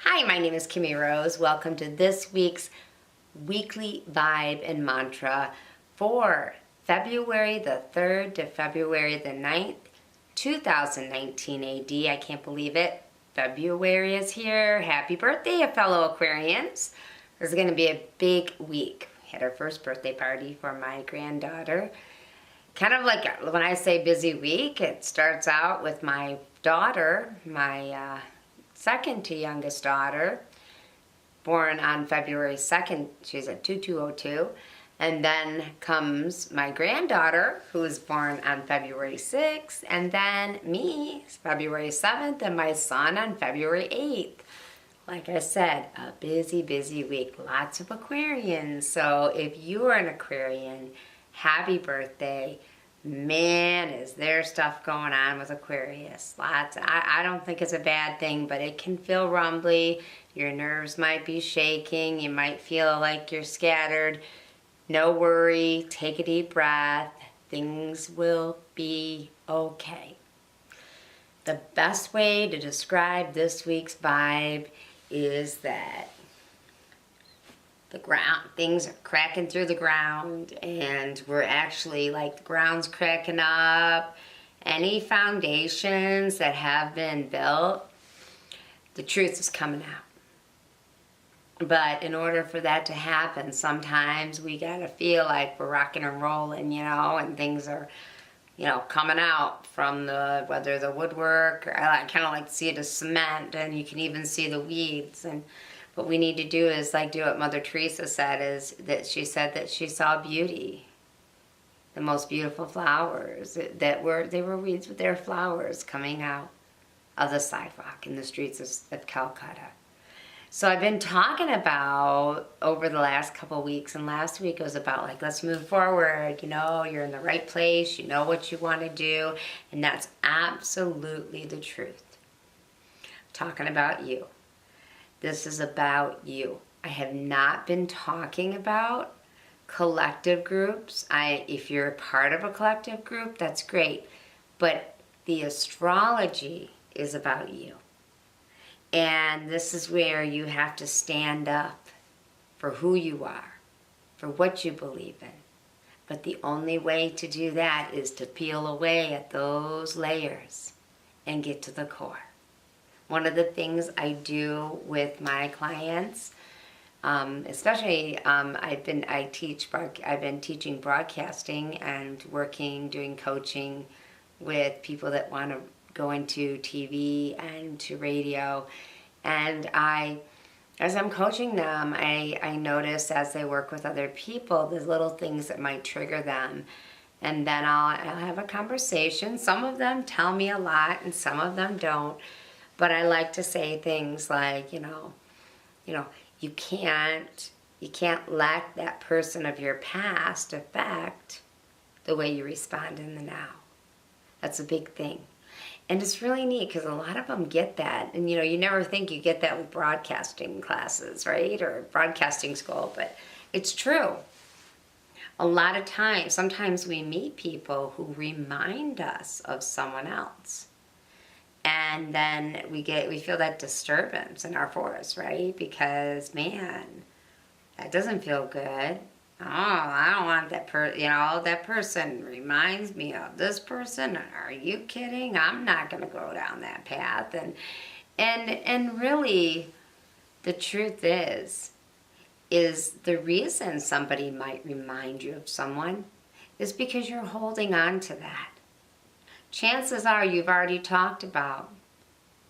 Hi, my name is Kimmie Rose. Welcome to this week's weekly vibe and mantra for February the 3rd to February the 9th, 2019 AD. I can't believe it. February is here. Happy birthday, fellow Aquarians. This is going to be a big week. We had our first birthday party for my granddaughter. Kind of like when I say busy week, it starts out with my daughter, my second to youngest daughter, born on February 2nd. She's a 2202. And then comes my granddaughter, who was born on February 6th. And then me, February 7th, and my son on February 8th. Like I said, a busy, busy week. Lots of Aquarians. So if you are an Aquarian, happy birthday. Man, is there stuff going on with Aquarius. Lots. I don't think it's a bad thing, but it can feel rumbly. Your nerves might be shaking. You might feel like you're scattered. No worry. Take a deep breath. Things will be okay. The best way to describe this week's vibe is that things are cracking through the ground, and we're actually like the ground's cracking up. Any foundations that have been built, the truth is coming out. But in order for that to happen, sometimes we gotta feel like we're rocking and rolling, and things are, coming out from whether the woodwork, or I kind of like to see it as cement, and you can even see the weeds. And what we need to do is like do what Mother Teresa said, is that she said that she saw beauty, the most beautiful flowers they were weeds with their flowers coming out of the sidewalk in the streets of Calcutta. So I've been talking about over the last couple of weeks, and last week was about like, let's move forward. You're in the right place. You know what you want to do, and that's absolutely the truth. I'm talking about you. This is about you. I have not been talking about collective groups. If you're a part of a collective group, that's great. But the astrology is about you. And this is where you have to stand up for who you are, for what you believe in. But the only way to do that is to peel away at those layers and get to the core. One of the things I do with my clients, especially I've been teaching broadcasting and doing coaching with people that want to go into TV and to radio. And as I'm coaching them, I notice as they work with other people, the little things that might trigger them. And then I'll have a conversation. Some of them tell me a lot and some of them don't. But I like to say things like, you can't let that person of your past affect the way you respond in the now. That's a big thing. And it's really neat because a lot of them get that. And, you never think you get that with broadcasting classes, right? Or broadcasting school, but it's true. A lot of times, sometimes we meet people who remind us of someone else. And then we feel that disturbance in our force, right? Because, man, that doesn't feel good. Oh, I don't want that that person reminds me of this person. Are you kidding? I'm not going to go down that path. And really, the truth is the reason somebody might remind you of someone is because you're holding on to that. Chances are you've already talked about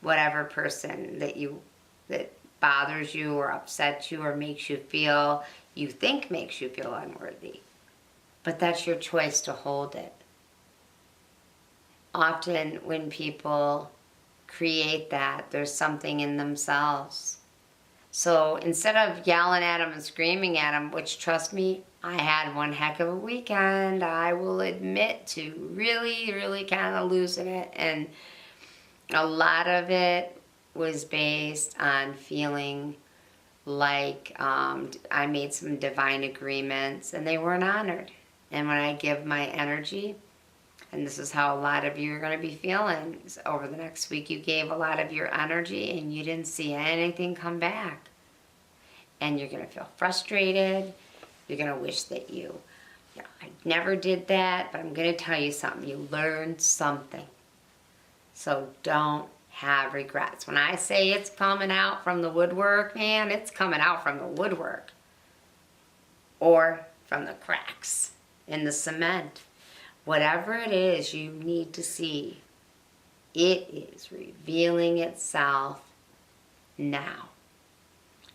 whatever person that bothers you or upsets you or makes you feel unworthy. But that's your choice to hold it. Often when people create that, there's something in themselves. So instead of yelling at them and screaming at them, which, trust me, I had one heck of a weekend, I will admit to really, really kind of losing it. And a lot of it was based on feeling like I made some divine agreements and they weren't honored. And when I give my energy, And this is how a lot of you are going to be feeling over the next week. You gave a lot of your energy and you didn't see anything come back. And you're going to feel frustrated. You're going to wish that I never did that, but I'm going to tell you something. You learned something. So don't have regrets. When I say it's coming out from the woodwork, man, it's coming out from the woodwork. Or from the cracks in the cement. Whatever it is you need to see, it is revealing itself now.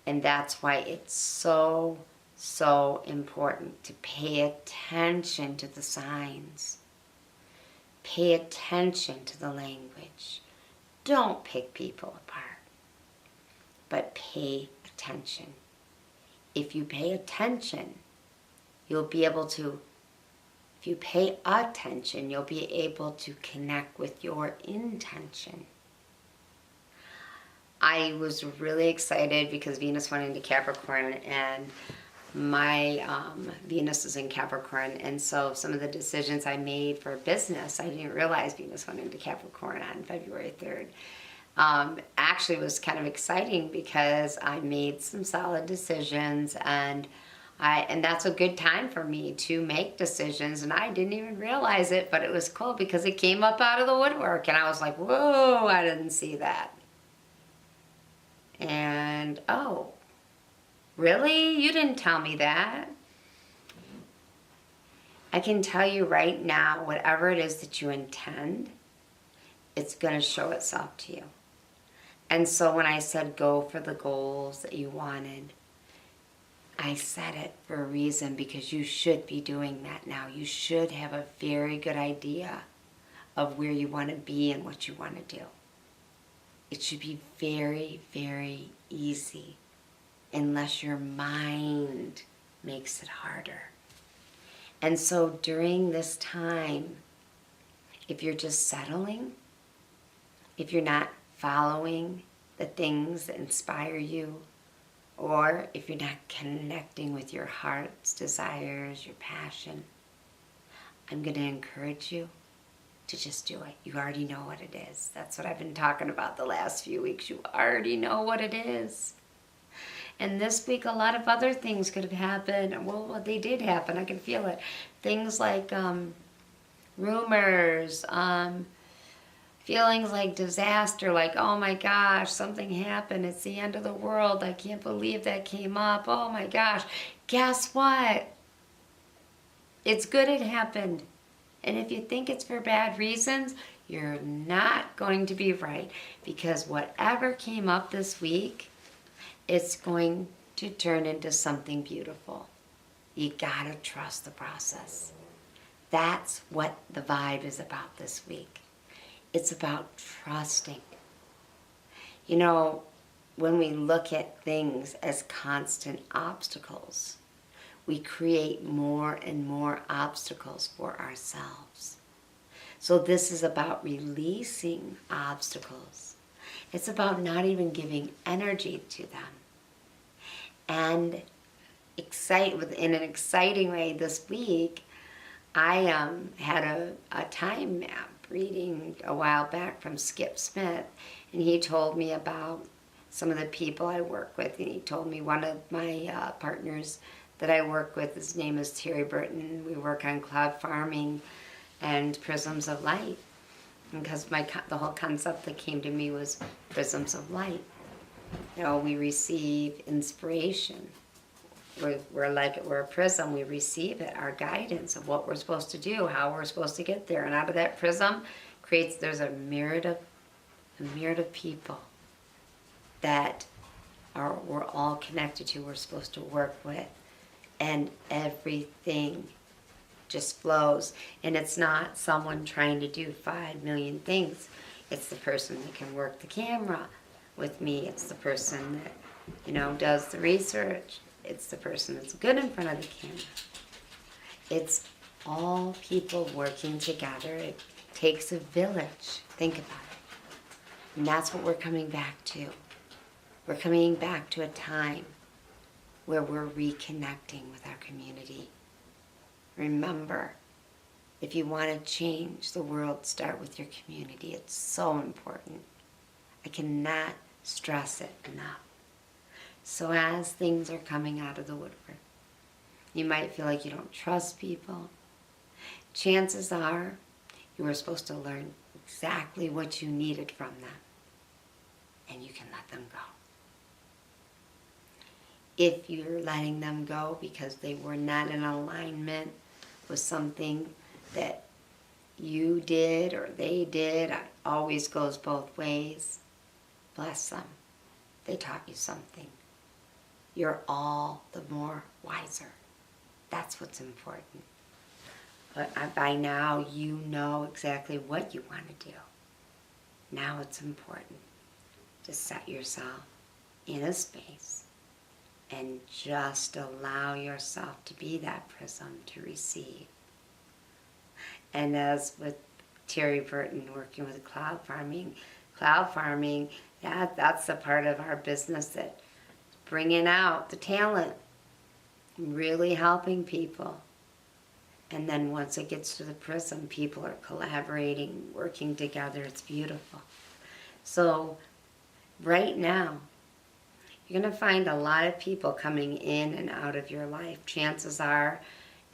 And that's why it's so, so important to pay attention to the signs. Pay attention to the language. Don't pick people apart, but pay attention. If you pay attention, you'll be able to connect with your intention. I was really excited because Venus went into Capricorn, and my Venus is in Capricorn, and so some of the decisions I made for business, I didn't realize Venus went into Capricorn on February 3rd. Actually, it was kind of exciting because I made some solid decisions, and that's a good time for me to make decisions, and I didn't even realize it, but it was cool because it came up out of the woodwork, and I was like, whoa, I didn't see that. And, oh, really? You didn't tell me that. I can tell you right now, whatever it is that you intend, it's going to show itself to you. And so when I said go for the goals that you wanted, I said it for a reason, because you should be doing that now. You should have a very good idea of where you want to be and what you want to do. It should be very, very easy, unless your mind makes it harder. And so during this time, if you're just settling, if you're not following the things that inspire you, or if you're not connecting with your heart's desires, your passion, I'm going to encourage you to just do it. You already know what it is. That's what I've been talking about the last few weeks. You already know what it is. And this week, a lot of other things could have happened. Well, they did happen. I can feel it. Things like rumors, feelings like disaster, like, oh my gosh, something happened. It's the end of the world. I can't believe that came up. Oh my gosh. Guess what? It's good it happened. And if you think it's for bad reasons, you're not going to be right. Because whatever came up this week, it's going to turn into something beautiful. You gotta trust the process. That's what the vibe is about this week. It's about trusting. You know, when we look at things as constant obstacles, we create more and more obstacles for ourselves. So this is about releasing obstacles. It's about not even giving energy to them. And in an exciting way this week, I had a time map reading a while back from Skip Smith, and he told me about some of the people I work with, and he told me one of my partners that I work with, his name is Terry Burton. We work on cloud farming and prisms of light. Because the whole concept that came to me was prisms of light. You know, we receive inspiration. We're a prism. We receive it, our guidance of what we're supposed to do, how we're supposed to get there. And out of that prism there's a myriad of people that we're all connected to, we're supposed to work with. And everything just flows. And it's not someone trying to do 5 million things. It's the person that can work the camera with me. It's the person that, does the research. It's the person that's good in front of the camera. It's all people working together. It takes a village. Think about it. And that's what we're coming back to. We're coming back to a time where we're reconnecting with our community. Remember, If you want to change the world, start with your community. It's so important. I cannot stress it enough. So as things are coming out of the woodwork, you might feel like you don't trust people. Chances are you were supposed to learn exactly what you needed from them, and you can let them go. If you're letting them go because they were not in alignment with something that you did or they did, it always goes both ways. Bless them. They taught you something. You're all the more wiser. That's what's important. But by now, you know exactly what you want to do. Now it's important to set yourself in a space and just allow yourself to be that prism to receive. And as with Terry Burton working with cloud farming, that's the part of our business that's bringing out the talent, really helping people. And then once it gets to the prism, people are collaborating, working together. It's beautiful. So right now, you're going to find a lot of people coming in and out of your life. Chances are,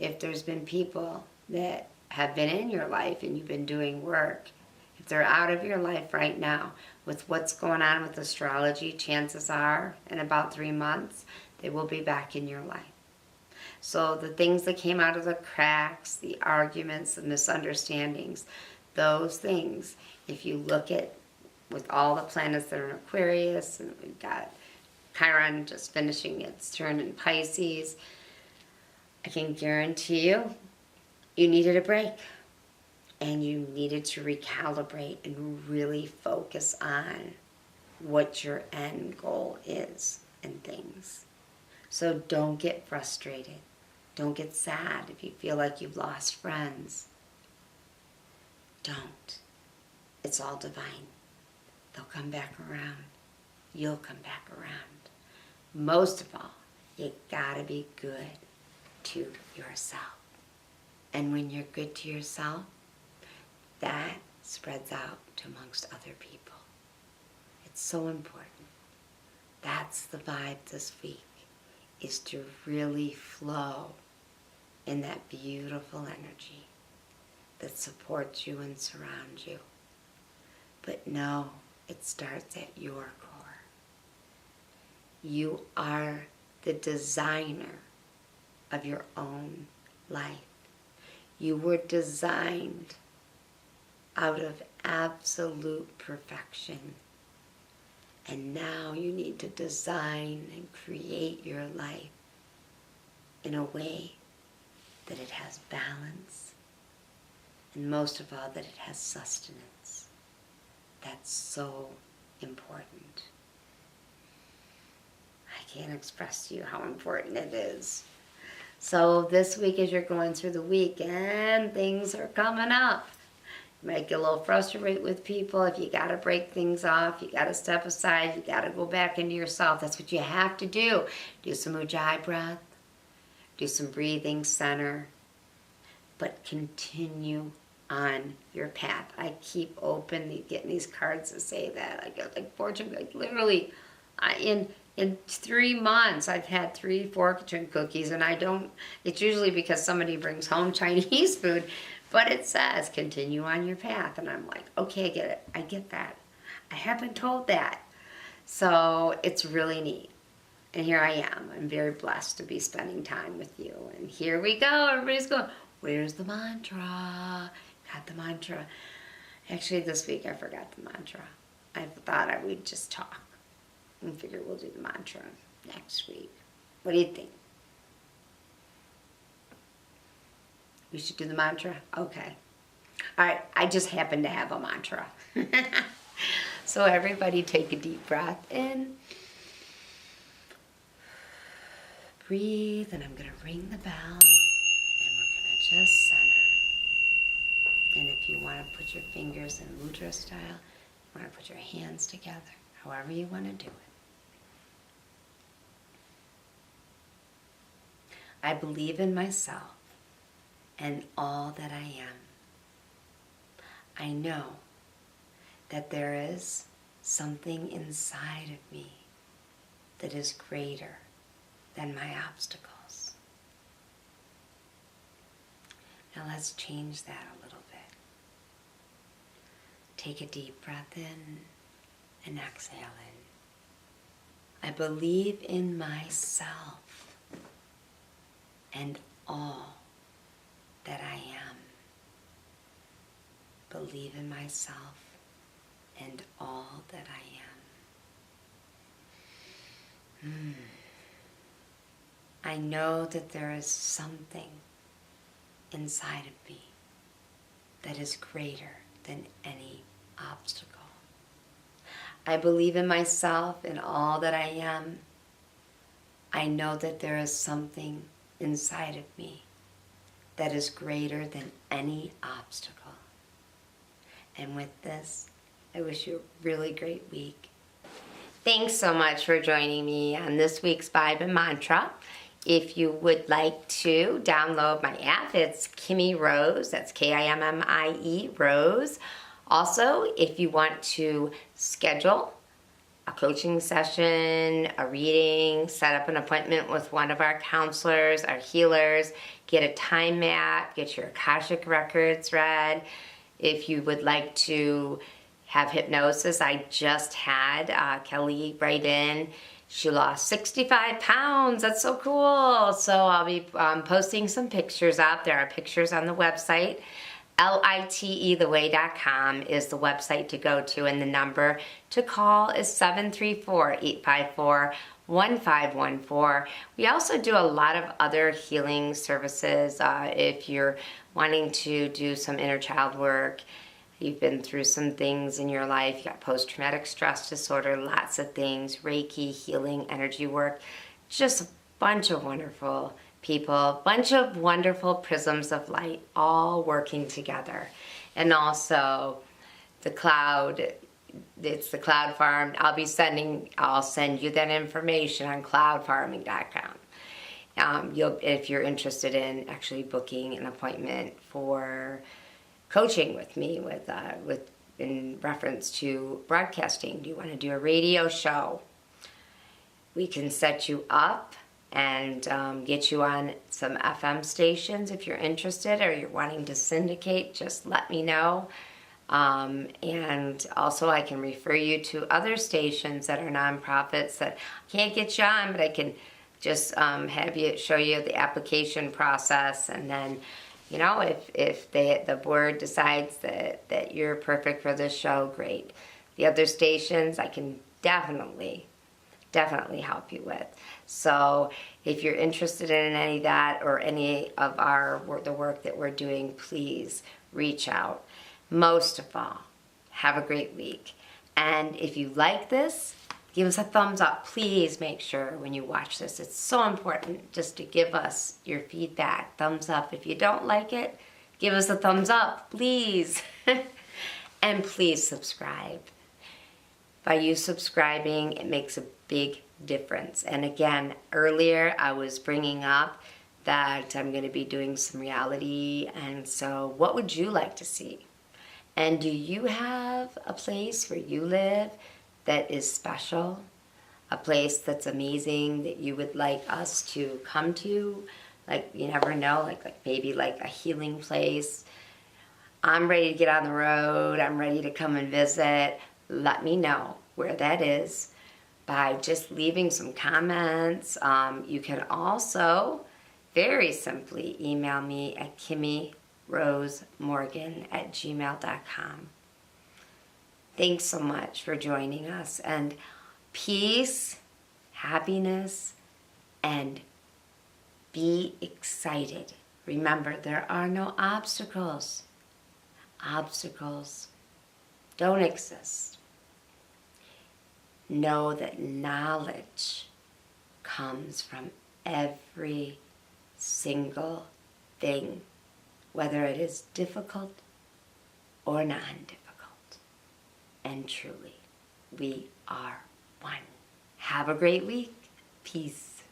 if there's been people that have been in your life and you've been doing work, if they're out of your life right now, with what's going on with astrology, chances are, in about 3 months, they will be back in your life. So the things that came out of the cracks, the arguments, the misunderstandings, those things, if you look at with all the planets that are in Aquarius, and we've got Chiron just finishing its turn in Pisces, I can guarantee you, you needed a break. And you needed to recalibrate and really focus on what your end goal is and things. So don't get frustrated. Don't get sad if you feel like you've lost friends. Don't. It's all divine. They'll come back around. You'll come back around. Most of all, you gotta be good to yourself. And when you're good to yourself, that spreads out to amongst other people. It's so important. That's the vibe this week, is to really flow in that beautiful energy that supports you and surrounds you. But no, it starts at your core. You are the designer of your own life. You were designed out of absolute perfection. And now you need to design and create your life in a way that it has balance, and most of all, that it has sustenance. That's so important. I can't express to you how important it is. So this week, as you're going through the week and things are coming up, you might get a little frustrated with people. If you got to break things off, you got to step aside, you got to go back into yourself. That's what you have to do. Do some Ujjayi breath, do some breathing center, but continue on your path. I keep getting these cards that say that. I get like fortune, like literally, in 3 months, I've had 3 fortune cookies, and I don't, it's usually because somebody brings home Chinese food, but it says, continue on your path, and I'm like, okay, I get it, I get that. I have been told that. So it's really neat. And here I am. I'm very blessed to be spending time with you. And here we go, everybody's going, where's the mantra? Got the mantra. Actually, this week I forgot the mantra. I thought I would just talk. And figure we'll do the mantra next week. What do you think? We should do the mantra? Okay. All right, I just happen to have a mantra. So everybody take a deep breath in. Breathe, and I'm going to ring the bell. And we're going to just center. And if you want to put your fingers in mudra style, you want to put your hands together, however you want to do it. I believe in myself. and all that I am. I know that there is something inside of me that is greater than my obstacles. Now let's change that a little bit. Take a deep breath in and exhale in. I believe in myself and all that I am. Believe in myself and all that I am. I know that there is something inside of me that is greater than any obstacle. I believe in myself and all that I am. I know that there is something inside of me that is greater than any obstacle. And with this, I wish you a really great week. Thanks so much for joining me on this week's Vibe and Mantra. If you would like to download my app, it's Kimmie Rose. That's Kimmie Rose. Also, if you want to schedule a coaching session, a reading, set up an appointment with one of our counselors, our healers, get a time map, get your Akashic records read. If you would like to have hypnosis, I just had Kelly write in. She lost 65 pounds. That's so cool. So I'll be posting some pictures out. There are pictures on the website. LITEtheway.com is the website to go to, and the number to call is 734-854-1514. We also do a lot of other healing services. If you're wanting to do some inner child work, you've been through some things in your life, you got post-traumatic stress disorder, lots of things, Reiki, healing, energy work, just a bunch of wonderful people, bunch of wonderful prisms of light all working together. And also the cloud, it's the cloud farm. I'll send you that information on cloudfarming.com. If you're interested in actually booking an appointment for coaching with me in reference to broadcasting. Do you want to do a radio show? We can set you up and get you on some FM stations if you're interested, or you're wanting to syndicate, just let me know. And also I can refer you to other stations that are nonprofits that I can't get you on, but I can just show you the application process, and then if the board decides that you're perfect for this show, great. The other stations I can definitely help you with. So if you're interested in any of that or any of the work that we're doing, please reach out. Most of all, have a great week. And if you like this, give us a thumbs up. Please make sure when you watch this, it's so important just to give us your feedback. Thumbs up. If you don't like it, give us a thumbs up, please. And please subscribe. By you subscribing, it makes a big difference. And again, earlier I was bringing up that I'm going to be doing some reality. And so what would you like to see? And do you have a place where you live that is special, a place that's amazing that you would like us to come to? Like, you never know, like maybe like a healing place. I'm ready to get on the road. I'm ready to come and visit. Let me know where that is by just leaving some comments. You can also very simply email me at kimmierosemorgan@gmail.com. Thanks so much for joining us, and peace, happiness, and be excited. Remember, there are no obstacles. Obstacles don't exist. Know that knowledge comes from every single thing, whether it is difficult or non-difficult. And truly, we are one. Have a great week. Peace.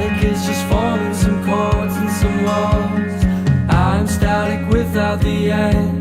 static is just forming some chords and some walls. I'm static without the end.